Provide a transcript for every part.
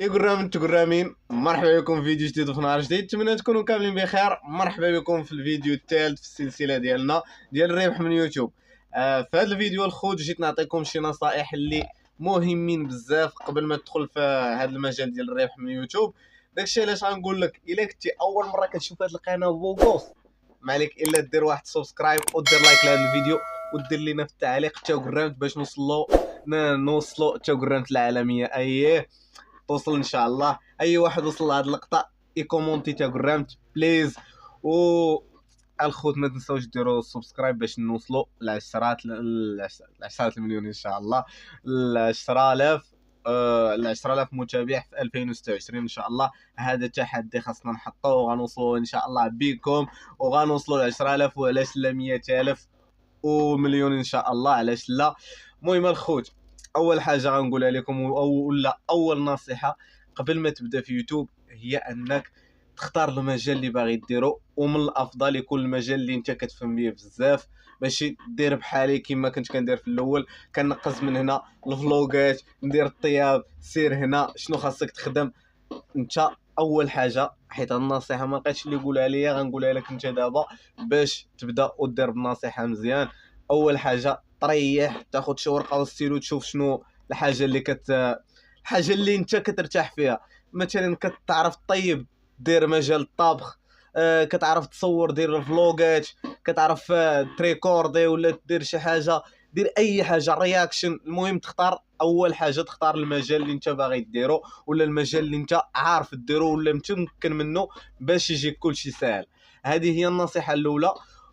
يا قرام قرامين، مرحبا بكم في فيديو جديد وفي نهار جديد. نتمنى تكونوا كاملين بخير. مرحبا بكم في الفيديو الثالث في السلسله ديالنا ديال الربح من يوتيوب. في هذا الفيديو الخوت جيت نعطيكم شي نصائح اللي مهمين بزاف قبل ما تدخل في هذا المجال ديال الربح من يوتيوب. داكشي علاش غنقول لك الا كنتي اول مره كتشوف هذه القناه بوغوص، ما عليك الا دير واحد سبسكرايب ودير لايك لهذا الفيديو ودير لينا في التعليق تا قرامت باش نوصلوا تا قرامت العالميه. اييه توصل ان شاء الله. اي واحد وصل لهاد اللقطه يكومونتي تا قرامت بليز. و الخوت ما تنساوش ديروا سبسكرايب باش نوصلوا ل 10 المليون ان شاء الله، ل 10000 ل 10000 متابع في 2026 ان شاء الله. هذا تحدي خاصنا نحطوه وغنوصلوا ان شاء الله بكم، وغنوصلوا ل 10000 وعلاش لا 100000 ومليون ان شاء الله، علاش لا. المهم الخوت، اول حاجه غنقولها لكم ولا اول نصيحه قبل ما تبدا في يوتيوب هي انك تختار المجال اللي باغي ديرو، ومن الافضل يكون المجال اللي انت كتفهم بيه بزاف، ماشي دير بحالي كما كنت كندير في الاول كنقص من هنا الفلوغات ندير الطياب سير هنا شنو خاصك تخدم انت. اول حاجه، حيت النصيحه ما بقيتش اللي يقولها ليا غنقولها لك انت دابا باش تبدا ودير بالنصيحه مزيان. اول حاجه تريح، تاخذ شي ورقه وستيلو تشوف شنو الحاجه اللي انت كترتاح فيها. مثلا كتعرف طيب دير مجال الطبخ، كتعرف تصور دير الفلوغات، كتعرف تريكوردي ولا دير شي حاجه، دير اي حاجه رياكشن. المهم تختار اول حاجه، تختار المجال اللي انت باغي ديرو ولا المجال اللي انت عارف ديرو ولا متمكن منه باش يجيك كلشي ساهل. هذه هي النصيحه الاولى.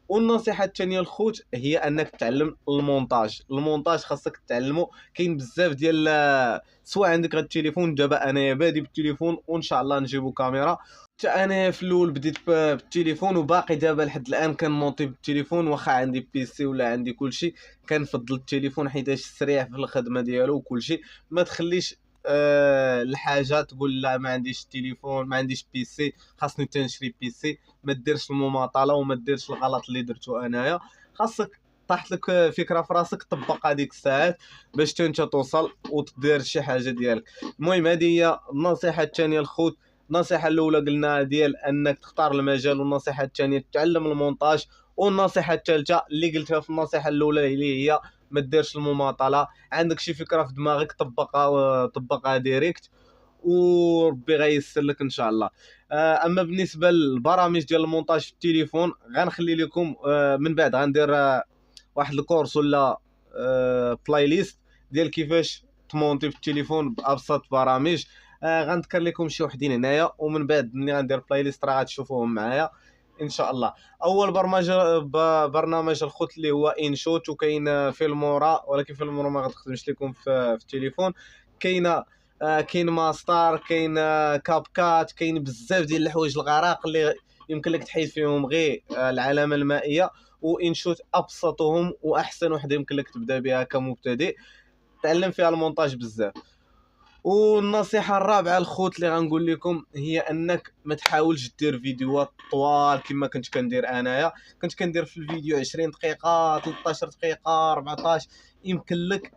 والنصيحه الثانيه الخوت هي انك تتعلم المونتاج خاصك تتعلمه. كاين بزاف ديال سواء عندك غير التليفون، دابا انايا بادي بالتليفون وان شاء الله نجيبو كاميرا. حتى انا في الاول بديت بالتليفون وباقي دابا لحد الان كنمونطي بالتليفون، واخا عندي بيسي ولا عندي كلشي كنفضل التليفون حيتاش سريع في الخدمه ديالو وكلشي. ما تخليش الحاجه تقول لا ما عنديش التليفون ما عنديش بيسي خاصني تنشري بيسي. ما ديرش المماطله وما ديرش الغلط اللي درتو انايا. خاصك طاحت لك فكره في راسك طبق هذيك الساعات باش انت توصل وتدير شي حاجه ديالك. المهم هذه هي النصيحه الثانيه الخوت. النصيحه الاولى قلنا ديال انك تختار المجال، والنصيحه الثانيه تعلم المونتاج، والنصيحه الثالثه اللي قلتها في النصيحه الاولى اللي هي ما ديرش المماطله. عندك شي فكره في دماغك طبقها ديريكت وربي غيسر لك ان شاء الله. اما بالنسبه للبرامج ديال المونتاج في التليفون غنخلي لكم من بعد غندير واحد الكورس ولا بلاي ليست ديال كيفاش تمونتي في التليفون بابسط برامج. غنذكر لكم شي وحدين هنايا ومن بعد ملي غندير بلاي ليست راه غتشوفوهم معايا ان شاء الله. اول برنامج الخوت اللي هو انشوت، وكاين فيلمورا ولكن فيلمورا ما غتخدمش لكم في التليفون. كاينه كاين ماستر، كاين كاب كات، كاين بزاف ديال الحوايج الغراق اللي يمكن لك تحيد فيهم غير العلامه المائيه. وانشوت ابسطهم واحسن وحده يمكن لك تبدا بها كمبتدئ، تعلم فيها المونتاج بزاف. والنصيحه الرابعه الخوت اللي غنقول لكم هي انك ما تحاولش دير فيديوهات طوال كما كنت كندير انايا. كنت كندير في الفيديو 20 دقيقه 13 دقيقه 14. يمكن لك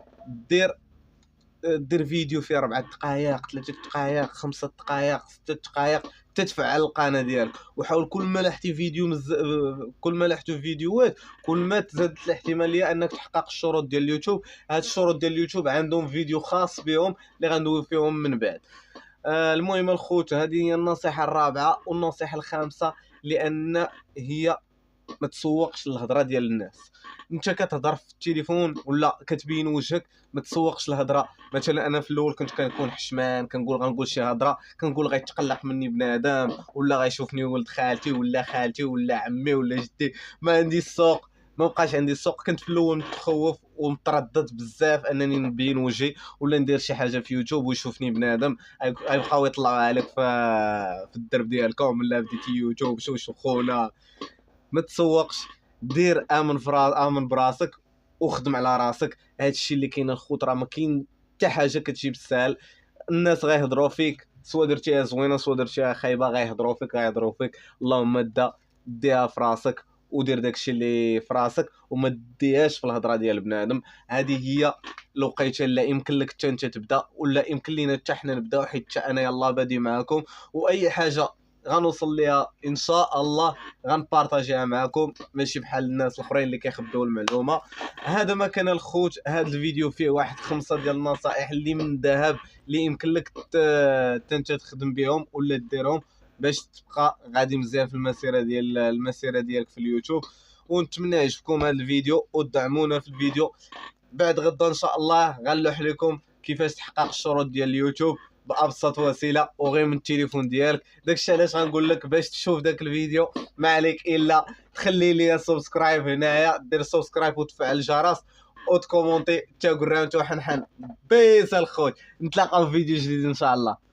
دير فيديو فيه 4 دقائق 3 دقائق 5 دقائق 6 دقائق تتفعل القناه ديالك. وحاول كل ما لحتي كل ما لحتو فيديوهات كل ما تزادت الاحتماليه انك تحقق الشروط ديال اليوتيوب. هاد الشروط ديال اليوتيوب عندهم فيديو خاص بهم اللي غندوي فيهم من بعد. المهم الخوت، هذه هي النصيحه الرابعه. والنصيحه الخامسه لان هي ما تسوقش الهضره ديال الناس. انت كتهضر في التليفون ولا كتبين وجهك، ما تسوقش الهضره. مثلا انا في الاول كنت كنكون حشمان كنقول غنقول شي هضره كنقول غيتقلق مني بنادم ولا غيشوفني ولد خالتي ولا خالتي ولا عمي ولا جدي. ما عندي السوق، ما بقاش عندي السوق. كنت في الاول متخوف ومتردد بزاف انني نبين وجهي ولا ندير شي حاجه في يوتيوب ويشوفني بنادم غيبقاو يطلعوا عليك في الدرب ديالكم ولا بديتي يوتيوب شو خونا. ما تسوقش، دير امن براسك وخدم على راسك. هادشي اللي كاين الخوت، راه ما كاين حتى حاجه كتجي بالسهل. الناس غيهضروا فيك سوا درتيها زوينه سوا درتيها خايبه، غيهضروا فيك. اللهم ديها في راسك ودير داكشي اللي في راسك وما ديهاش في الهضره ديال بنادم. هذه هي الوقيته اللي يمكن لك حتى انت تبدا، ولا يمكن لينا حتى حنا نبداو، حيت انا يلا بادي معاكم، واي حاجه غنوصل ليها ان شاء الله غنبارطاجيها معكم، ماشي بحال الناس الاخرين اللي كيخبيو المعلومه. هذا ما كان الخوت، هذا الفيديو فيه واحد 5 ديال النصائح اللي من الذهب اللي يمكن لك انت تخدم بهم ولا ديرهم باش تبقى غادي مزيان في المسيره ديالك في اليوتيوب. ونتمنى يعجبكم هذا الفيديو ودعمونا في الفيديو. بعد غدا ان شاء الله غنلوح لكم كيفاش تحقق الشروط ديال اليوتيوب بابسط وسيله وغير من التليفون ديالك. داكشي علاش غنقول لك باش تشوف داك الفيديو ما عليك الا تخلي لي سبسكرايب هنايا، دير سبسكرايب وتفعل الجرس وتكومونتي. تا قراو تو حنحن بيس الخوت، نتلاقاو في فيديو جديد ان شاء الله.